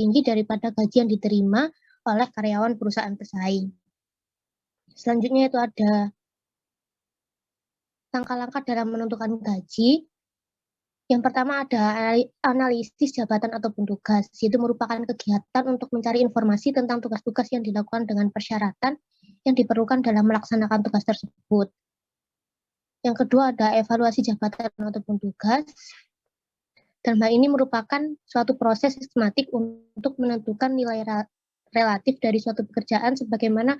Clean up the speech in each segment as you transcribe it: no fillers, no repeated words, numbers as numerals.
tinggi daripada gaji yang diterima oleh karyawan perusahaan pesaing. Selanjutnya itu ada langkah-langkah dalam menentukan gaji. Yang pertama ada analisis jabatan ataupun tugas, yaitu merupakan kegiatan untuk mencari informasi tentang tugas-tugas yang dilakukan dengan persyaratan yang diperlukan dalam melaksanakan tugas tersebut. Yang kedua ada evaluasi jabatan ataupun tugas. Dalam hal ini merupakan suatu proses sistematik untuk menentukan nilai relatif dari suatu pekerjaan sebagaimana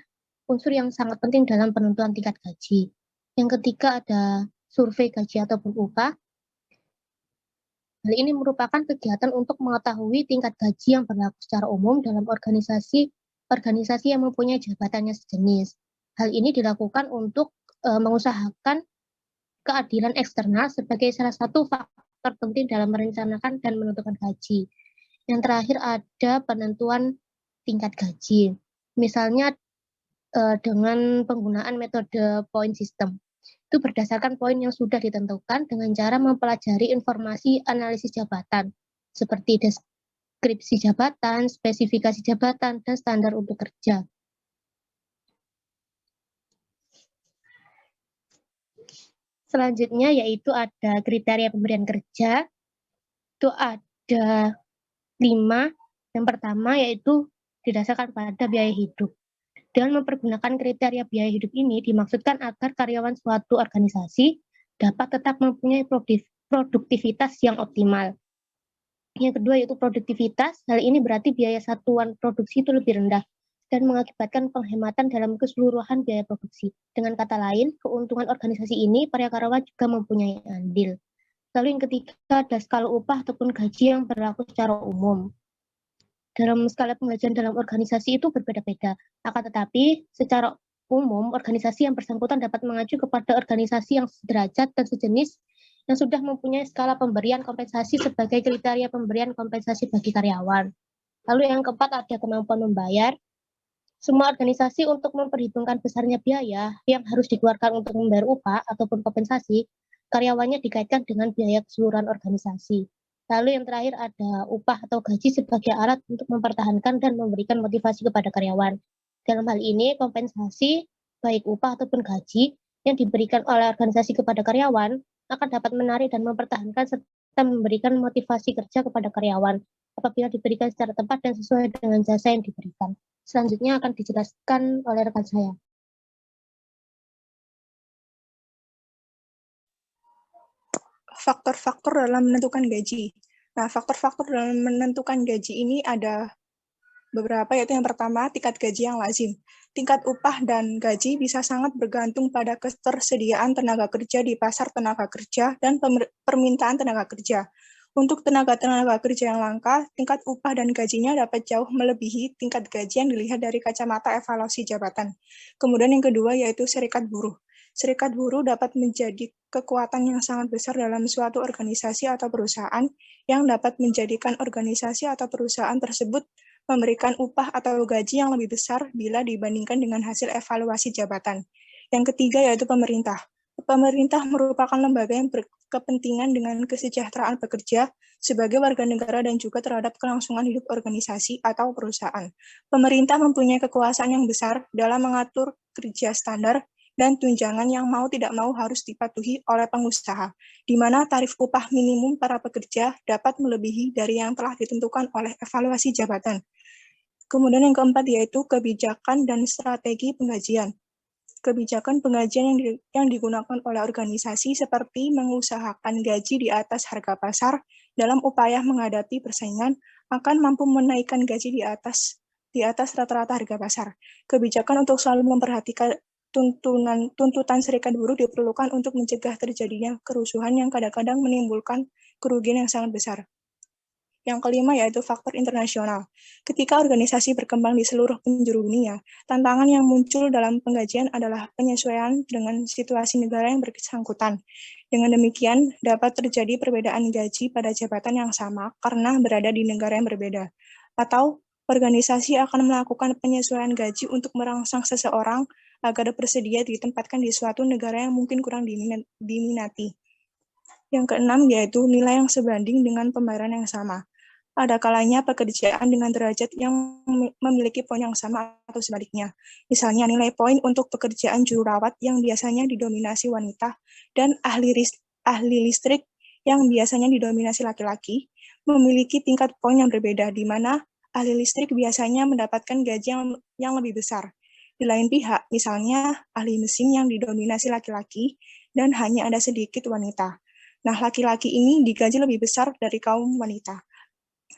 unsur yang sangat penting dalam penentuan tingkat gaji. Yang ketiga ada survei gaji ataupun upah. Hal ini merupakan kegiatan untuk mengetahui tingkat gaji yang berlaku secara umum dalam organisasi yang mempunyai jabatannya sejenis. Hal ini dilakukan untuk mengusahakan keadilan eksternal sebagai salah satu faktor penting dalam merencanakan dan menentukan gaji. Yang terakhir ada penentuan tingkat gaji. Misalnya dengan penggunaan metode point system. Itu berdasarkan poin yang sudah ditentukan dengan cara mempelajari informasi analisis jabatan, seperti deskripsi jabatan, spesifikasi jabatan, dan standar untuk kerja. Selanjutnya yaitu ada kriteria pemberian kerja. Itu ada 5. Yang pertama yaitu didasarkan pada biaya hidup. Dengan mempergunakan kriteria biaya hidup ini dimaksudkan agar karyawan suatu organisasi dapat tetap mempunyai produktivitas yang optimal. Yang kedua yaitu produktivitas. Hal ini berarti biaya satuan produksi itu lebih rendah dan mengakibatkan penghematan dalam keseluruhan biaya produksi. Dengan kata lain, keuntungan organisasi ini para karyawan juga mempunyai andil. Lalu yang ketiga ada skala upah ataupun gaji yang berlaku secara umum. Dalam skala penggajian dalam organisasi itu berbeda-beda. Akan tetapi, secara umum, organisasi yang bersangkutan dapat mengacu kepada organisasi yang sederajat dan sejenis yang sudah mempunyai skala pemberian kompensasi sebagai kriteria pemberian kompensasi bagi karyawan. Lalu yang keempat ada kemampuan membayar. Semua organisasi untuk memperhitungkan besarnya biaya yang harus dikeluarkan untuk membayar upah ataupun kompensasi, karyawannya dikaitkan dengan biaya keseluruhan organisasi. Lalu yang terakhir ada upah atau gaji sebagai alat untuk mempertahankan dan memberikan motivasi kepada karyawan. Dalam hal ini, kompensasi, baik upah ataupun gaji, yang diberikan oleh organisasi kepada karyawan akan dapat menarik dan mempertahankan serta memberikan motivasi kerja kepada karyawan apabila diberikan secara tepat dan sesuai dengan jasa yang diberikan. Selanjutnya akan dijelaskan oleh rekan saya. Faktor-faktor dalam menentukan gaji. Nah, faktor-faktor dalam menentukan gaji ini ada beberapa, yaitu yang pertama, tingkat gaji yang lazim. Tingkat upah dan gaji bisa sangat bergantung pada ketersediaan tenaga kerja di pasar tenaga kerja dan permintaan tenaga kerja. Untuk tenaga kerja yang langka, tingkat upah dan gajinya dapat jauh melebihi tingkat gaji yang dilihat dari kacamata evaluasi jabatan. Kemudian yang kedua yaitu serikat buruh. Serikat buruh dapat menjadi kekuatan yang sangat besar dalam suatu organisasi atau perusahaan yang dapat menjadikan organisasi atau perusahaan tersebut memberikan upah atau gaji yang lebih besar bila dibandingkan dengan hasil evaluasi jabatan. Yang ketiga yaitu pemerintah. Pemerintah merupakan lembaga yang berkepentingan dengan kesejahteraan pekerja sebagai warga negara dan juga terhadap kelangsungan hidup organisasi atau perusahaan. Pemerintah mempunyai kekuasaan yang besar dalam mengatur kerja standar dan tunjangan yang mau tidak mau harus dipatuhi oleh pengusaha, di mana tarif upah minimum para pekerja dapat melebihi dari yang telah ditentukan oleh evaluasi jabatan. Kemudian yang keempat yaitu kebijakan dan strategi penggajian. Kebijakan penggajian yang digunakan oleh organisasi seperti mengusahakan gaji di atas harga pasar dalam upaya menghadapi persaingan akan mampu menaikkan gaji di atas rata-rata harga pasar. Kebijakan untuk selalu memperhatikan tuntutan serikat buruh diperlukan untuk mencegah terjadinya kerusuhan yang kadang-kadang menimbulkan kerugian yang sangat besar. Yang kelima yaitu faktor internasional. Ketika organisasi berkembang di seluruh penjuru dunia, tantangan yang muncul dalam penggajian adalah penyesuaian dengan situasi negara yang bersangkutan. Dengan demikian, dapat terjadi perbedaan gaji pada jabatan yang sama karena berada di negara yang berbeda. Atau organisasi akan melakukan penyesuaian gaji untuk merangsang seseorang agar bersedia ditempatkan di suatu negara yang mungkin kurang diminati. Yang keenam yaitu nilai yang sebanding dengan pembayaran yang sama. Ada kalanya pekerjaan dengan derajat yang memiliki poin yang sama atau sebaliknya. Misalnya nilai poin untuk pekerjaan juru rawat yang biasanya didominasi wanita dan ahli listrik yang biasanya didominasi laki-laki memiliki tingkat poin yang berbeda, di mana ahli listrik biasanya mendapatkan gaji yang lebih besar. Di lain pihak, misalnya ahli mesin yang didominasi laki-laki dan hanya ada sedikit wanita. Nah, laki-laki ini digaji lebih besar dari kaum wanita.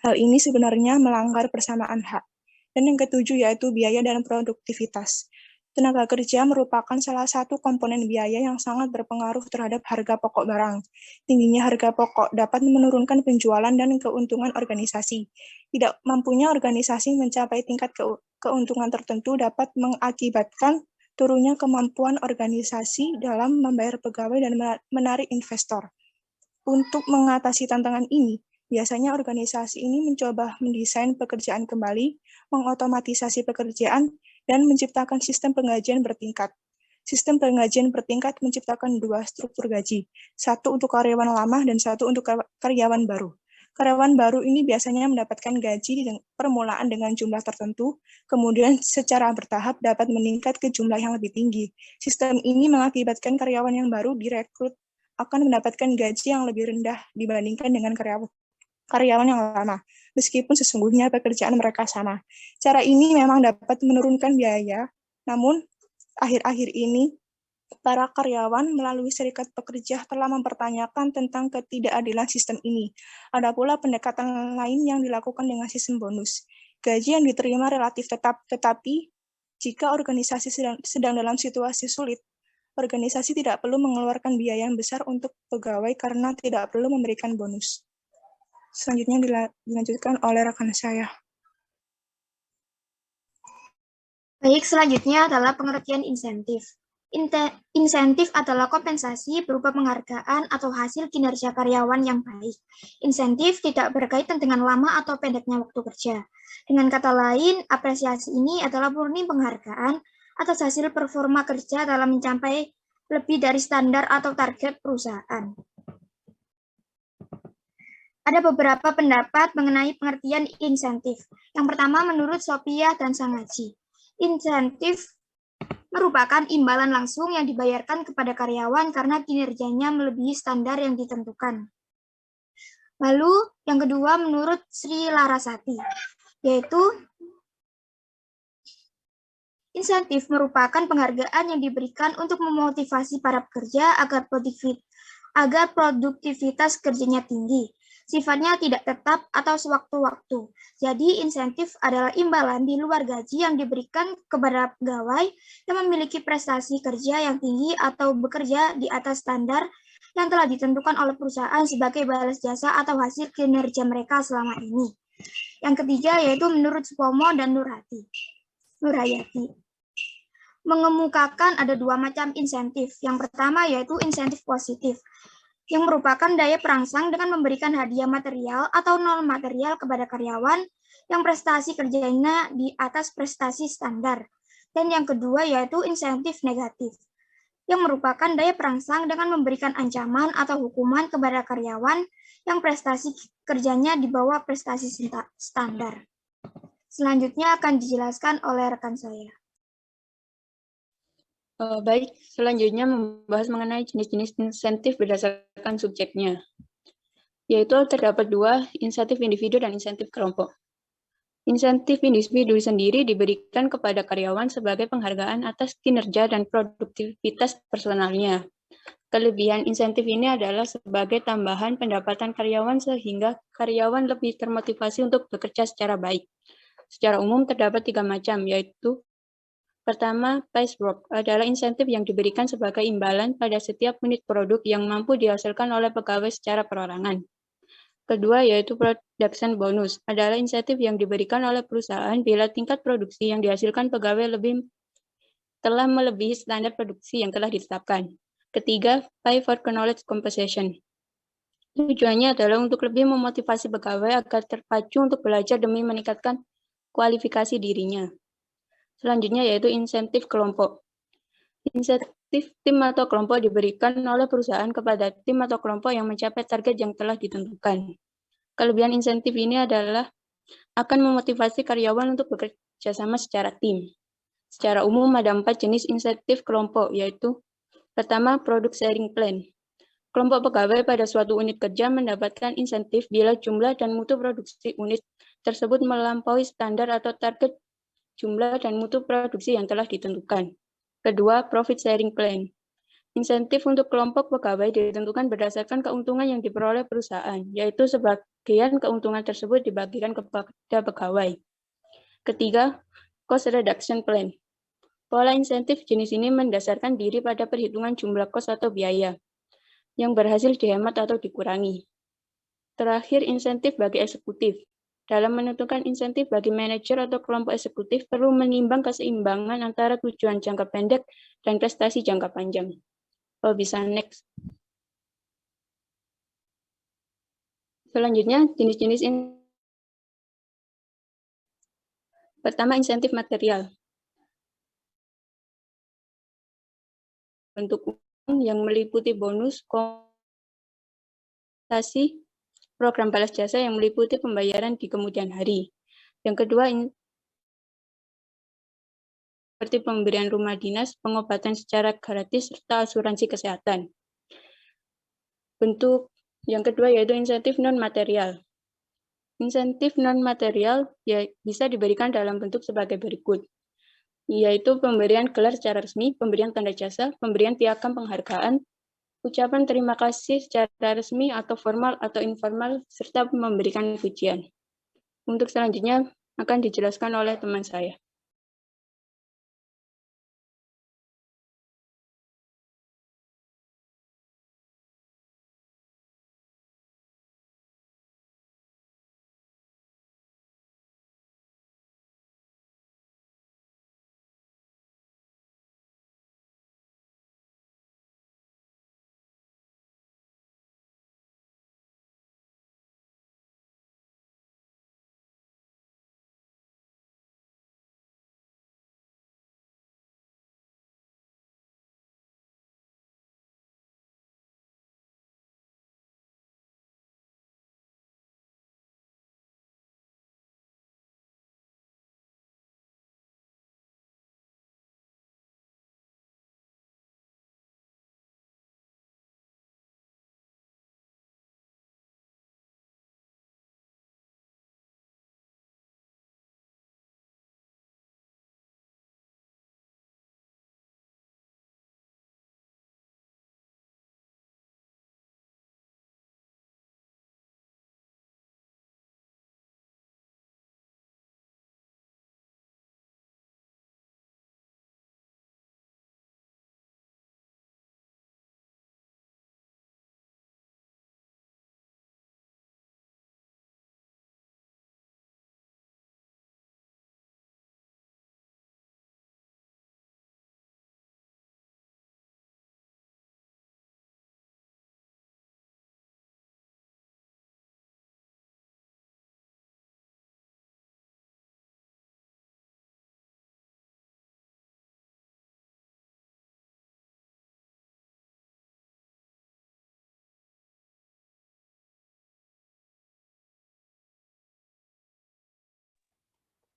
Hal ini sebenarnya melanggar persamaan hak. Dan yang ketujuh yaitu biaya dan produktivitas. Tenaga kerja merupakan salah satu komponen biaya yang sangat berpengaruh terhadap harga pokok barang. Tingginya harga pokok dapat menurunkan penjualan dan keuntungan organisasi. Tidak mampunya organisasi mencapai tingkat keuntungan tertentu dapat mengakibatkan turunnya kemampuan organisasi dalam membayar pegawai dan menarik investor. Untuk mengatasi tantangan ini, biasanya organisasi ini mencoba mendesain pekerjaan kembali, mengotomatisasi pekerjaan, dan menciptakan sistem penggajian bertingkat. Sistem penggajian bertingkat menciptakan dua struktur gaji, satu untuk karyawan lama dan satu untuk karyawan baru. Karyawan baru ini biasanya mendapatkan gaji permulaan dengan jumlah tertentu, kemudian secara bertahap dapat meningkat ke jumlah yang lebih tinggi. Sistem ini mengakibatkan karyawan yang baru direkrut akan mendapatkan gaji yang lebih rendah dibandingkan dengan karyawan yang lama, meskipun sesungguhnya pekerjaan mereka sama. Cara ini memang dapat menurunkan biaya, namun akhir-akhir ini para karyawan melalui serikat pekerja telah mempertanyakan tentang ketidakadilan sistem ini. Ada pula pendekatan lain yang dilakukan dengan sistem bonus. Gaji yang diterima relatif tetap, tetapi jika organisasi sedang dalam situasi sulit, organisasi tidak perlu mengeluarkan biaya yang besar untuk pegawai karena tidak perlu memberikan bonus. Selanjutnya dilanjutkan oleh rekan saya. Baik, selanjutnya adalah pengertian insentif. Insentif adalah kompensasi berupa penghargaan atau hasil kinerja karyawan yang baik. Insentif tidak berkaitan dengan lama atau pendeknya waktu kerja. Dengan kata lain, apresiasi ini adalah murni penghargaan atas hasil performa kerja dalam mencapai lebih dari standar atau target perusahaan. Ada beberapa pendapat mengenai pengertian insentif. Yang pertama, menurut Sophia dan Sangaji, insentif merupakan imbalan langsung yang dibayarkan kepada karyawan karena kinerjanya melebihi standar yang ditentukan. Lalu, yang kedua menurut Sri Larasati, yaitu insentif merupakan penghargaan yang diberikan untuk memotivasi para pekerja agar produktivitas kerjanya tinggi. Sifatnya tidak tetap atau sewaktu-waktu. Jadi, insentif adalah imbalan di luar gaji yang diberikan kepada pegawai yang memiliki prestasi kerja yang tinggi atau bekerja di atas standar yang telah ditentukan oleh perusahaan sebagai balas jasa atau hasil kinerja mereka selama ini. Yang ketiga yaitu menurut Supomo dan Nurhayati. Mengemukakan ada dua macam insentif. Yang pertama yaitu insentif positif, yang merupakan daya perangsang dengan memberikan hadiah material atau non material kepada karyawan yang prestasi kerjanya di atas prestasi standar. Dan yang kedua yaitu insentif negatif, yang merupakan daya perangsang dengan memberikan ancaman atau hukuman kepada karyawan yang prestasi kerjanya di bawah prestasi standar. Selanjutnya akan dijelaskan oleh rekan saya. Baik, selanjutnya membahas mengenai jenis-jenis insentif berdasarkan subjeknya, yaitu terdapat dua, insentif individu dan insentif kelompok. Insentif individu sendiri diberikan kepada karyawan sebagai penghargaan atas kinerja dan produktivitas personalnya. Kelebihan insentif ini adalah sebagai tambahan pendapatan karyawan sehingga karyawan lebih termotivasi untuk bekerja secara baik. Secara umum terdapat 3 macam, yaitu pertama, price work adalah insentif yang diberikan sebagai imbalan pada setiap unit produk yang mampu dihasilkan oleh pegawai secara perorangan. Kedua, yaitu production bonus, adalah insentif yang diberikan oleh perusahaan bila tingkat produksi yang dihasilkan pegawai telah melebihi standar produksi yang telah ditetapkan. Ketiga, pay for knowledge compensation. Tujuannya adalah untuk lebih memotivasi pegawai agar terpacu untuk belajar demi meningkatkan kualifikasi dirinya. Selanjutnya yaitu insentif kelompok. Insentif tim atau kelompok diberikan oleh perusahaan kepada tim atau kelompok yang mencapai target yang telah ditentukan. Kelebihan insentif ini adalah akan memotivasi karyawan untuk bekerja sama secara tim. Secara umum ada 4 jenis insentif kelompok, yaitu pertama, product sharing plan. Kelompok pegawai pada suatu unit kerja mendapatkan insentif bila jumlah dan mutu produksi unit tersebut melampaui standar atau target jumlah dan mutu produksi yang telah ditentukan. Kedua, profit sharing plan. Insentif untuk kelompok pegawai ditentukan berdasarkan keuntungan yang diperoleh perusahaan, yaitu sebagian keuntungan tersebut dibagikan kepada pegawai. Ketiga, cost reduction plan. Pola insentif jenis ini mendasarkan diri pada perhitungan jumlah kos atau biaya yang berhasil dihemat atau dikurangi. Terakhir, insentif bagi eksekutif. Dalam menentukan insentif bagi manajer atau kelompok eksekutif perlu menimbang keseimbangan antara tujuan jangka pendek dan prestasi jangka panjang. Oh, bisa next. Selanjutnya, jenis-jenis pertama, insentif material. Bentuk uang yang meliputi bonus, kompensasi, program balas jasa yang meliputi pembayaran di kemudian hari. Yang kedua, seperti pemberian rumah dinas, pengobatan secara gratis, serta asuransi kesehatan. Bentuk yang kedua yaitu insentif non-material. Insentif non-material bisa diberikan dalam bentuk sebagai berikut, yaitu pemberian gelar secara resmi, pemberian tanda jasa, pemberian piagam penghargaan, ucapan terima kasih secara resmi atau formal atau informal, serta memberikan pujian. Untuk selanjutnya akan dijelaskan oleh teman saya.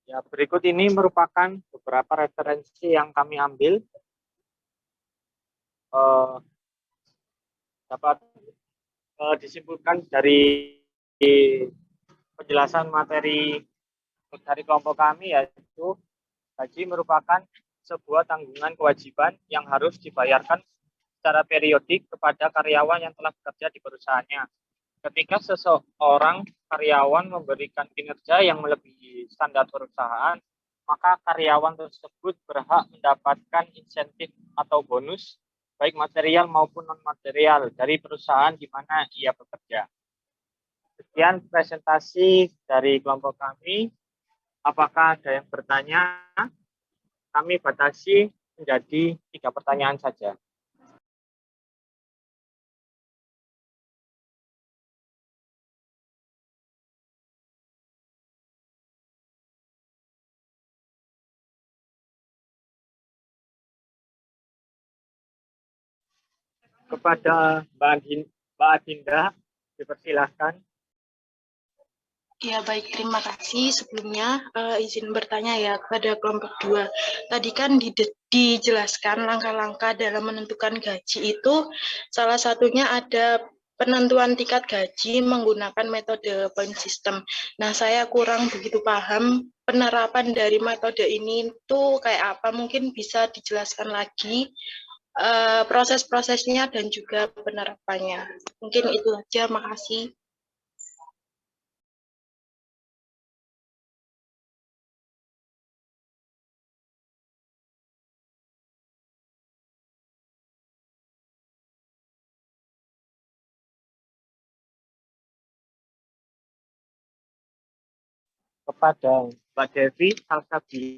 Ya, berikut ini merupakan beberapa referensi yang kami ambil. Dapat disimpulkan dari penjelasan materi dari kelompok kami, yaitu gaji merupakan sebuah tanggungan kewajiban yang harus dibayarkan secara periodik kepada karyawan yang telah bekerja di perusahaannya. Ketika seseorang karyawan memberikan kinerja yang melebihi standar perusahaan, maka karyawan tersebut berhak mendapatkan insentif atau bonus, baik material maupun non-material dari perusahaan di mana ia bekerja. Sekian presentasi dari kelompok kami. Apakah ada yang bertanya? Kami batasi menjadi 3 pertanyaan saja. Kepada Mbak Adinda, dipersilahkan. Ya, baik. Terima kasih. Sebelumnya izin bertanya ya kepada kelompok 2. Tadi kan dijelaskan langkah-langkah dalam menentukan gaji itu, salah satunya ada penentuan tingkat gaji menggunakan metode point system. Nah, saya kurang begitu paham penerapan dari metode ini itu kayak apa. Mungkin bisa dijelaskan lagi proses-prosesnya dan juga penerapannya. Mungkin itu aja. Makasih. Kepada Mbak Devi Salsabila.